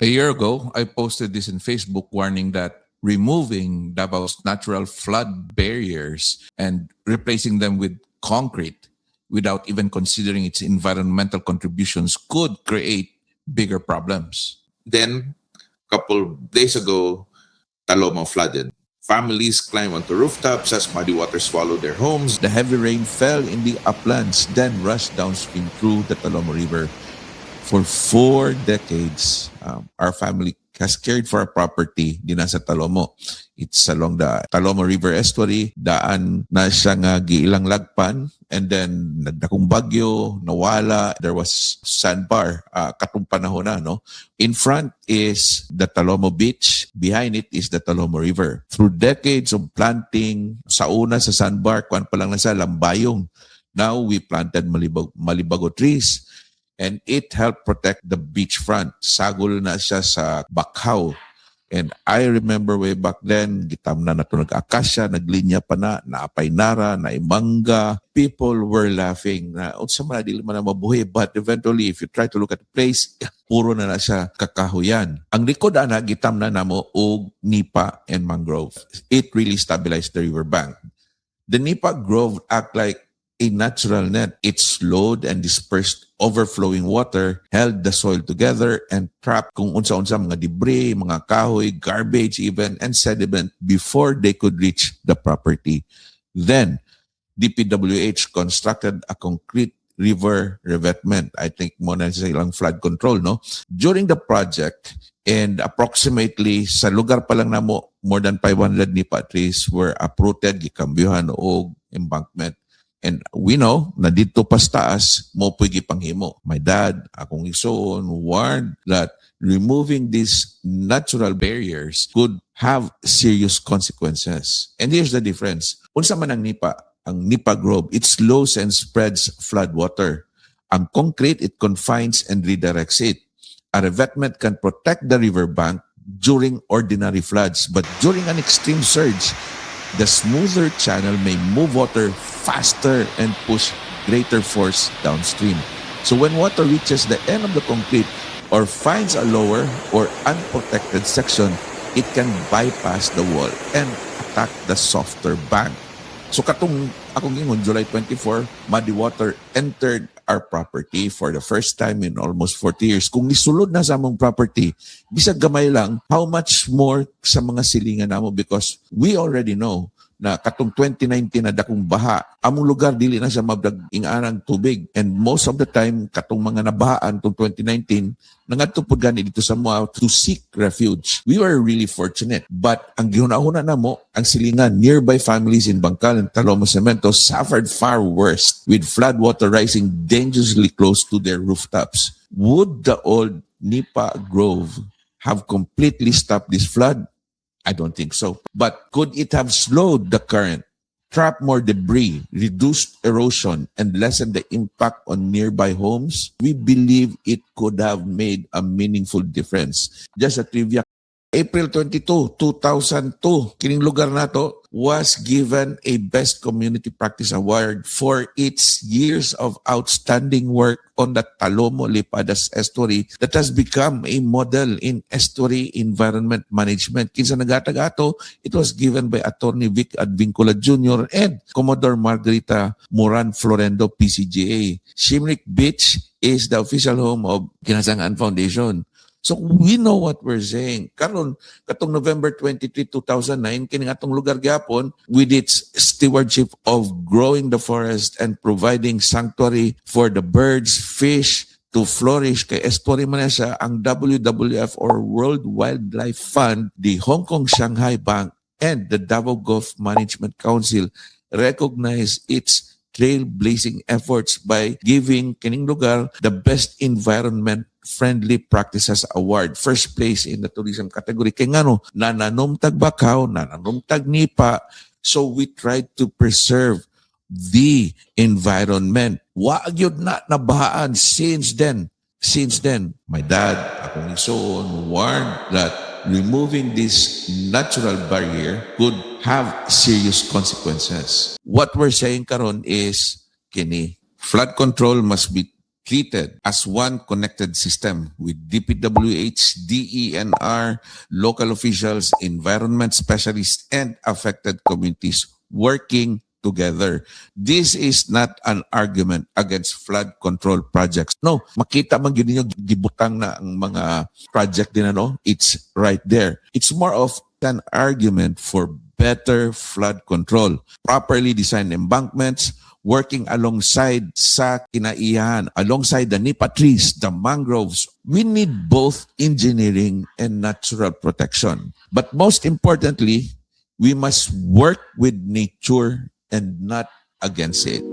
A year ago, I posted this in Facebook warning that removing Davao's natural flood barriers and replacing them with concrete without even considering its environmental contributions could create bigger problems. Then, a couple days ago, Talomo flooded. Families climbed onto rooftops as muddy water swallowed their homes. The heavy rain fell in the uplands, then rushed downstream through the Talomo River. For 4 decades, our family has cared for a property din sa Talomo. It's along the Talomo River estuary. Daan na siya nga giilang lagpan. And then, nagdakong bagyo, nawala. There was sandbar, katong panahon na, no? In front is the Talomo Beach. Behind it is the Talomo River. Through decades of planting, sa una sa sandbar, kuwan pa lang na sa lambayong. Now, we planted malibago trees. And it helped protect the beachfront. Sagol na siya sa Bakhaw. And I remember way back then, gitam na nato nag-akasya, naglinya pa na, naapay nara, naimangga. People were laughing na, unsa man dili man na mabuhi. But eventually, if you try to look at the place, puro na siya kakahuyan. Ang likod ana, gitam na namo og nipa and mangrove. It really stabilized the riverbank. The nipa grove act like a natural net. It slowed and dispersed overflowing water, held the soil together, and trapped kung unsa-unsa mga debris, mga kahoy, garbage even, and sediment before they could reach the property. Then, DPWH constructed a concrete river revetment. I think mo na sa ilang flood control, no? During the project, and approximately sa lugar pa lang namo, more than 500 nipa trees were uprooted, gikambyuhan og embankment. And we know na dito pa sa taas, mo pwede panghimo. My dad, akong igsoon, warned that removing these natural barriers could have serious consequences. And here's the difference. Unsa man ang Nipa Grove, it slows and spreads flood water. Ang concrete, it confines and redirects it. A revetment can protect the riverbank during ordinary floods, but during an extreme surge, the smoother channel may move water faster and push greater force downstream. So when water reaches the end of the concrete or finds a lower or unprotected section, it can bypass the wall and attack the softer bank. So katong akong ingon, July 24, muddy water entered our property for the first time in almost 40 years. Kung nisulod na sa among property, bisag gamay lang, how much more sa mga silingan namo, because we already know na katong 2019 na dakong baha, among lugar dili na siya mabdag ingarang tubig. And most of the time, katong mga nabahaan tong 2019, nangadto pud gani dito sa Moa to seek refuge. We were really fortunate. But ang gihuna-huna namo, ang silingan, nearby families in Bangkal and Talomo Cemento suffered far worse, with flood water rising dangerously close to their rooftops. Would the old Nipa Grove have completely stopped this flood? I don't think so. But could it have slowed the current, trapped more debris, reduced erosion, and lessened the impact on nearby homes? We believe it could have made a meaningful difference. Just a trivia. April 22, 2002, kining lugar nato was given a Best Community Practice Award for its years of outstanding work on the Talomo Lipadas Estuary that has become a model in estuary environment management. Kinsa nagatag ato, it was given by Attorney Vic Advincula Jr. and Commodore Margarita Moran Florendo, PCGA. Shimrick Beach is the official home of Kinasangaan Foundation. So we know what we're saying. Karon katong November 23, 2009, kining atong lugar gyapon with its stewardship of growing the forest and providing sanctuary for the birds, fish to flourish, kay estuary man siya, ang WWF or World Wildlife Fund, the Hong Kong Shanghai Bank, and the Davao Gulf Management Council recognize its trailblazing efforts by giving kining lugar the Best Environment Friendly Practices Award, first place in the tourism category. Kaya nga no, nananumtag Bakhaw, nananumtag Nipa. So we tried to preserve the environment. Waag yun na nabahaan since then. Since then, my dad, akong igsoon, warned that removing this natural barrier could have serious consequences. What we're saying karon is, kini, flood control must be completed as one connected system with DPWH, DENR, local officials, environment specialists, and affected communities working together. This is not an argument against flood control projects. No, makita man yun ninyo, gibutang na ang mga project din, ano? It's right there. It's more of an argument for better flood control, properly designed embankments, working alongside sa kinaiyahan, alongside the nipa trees, the mangroves. We need both engineering and natural protection. But most importantly, we must work with nature and not against it.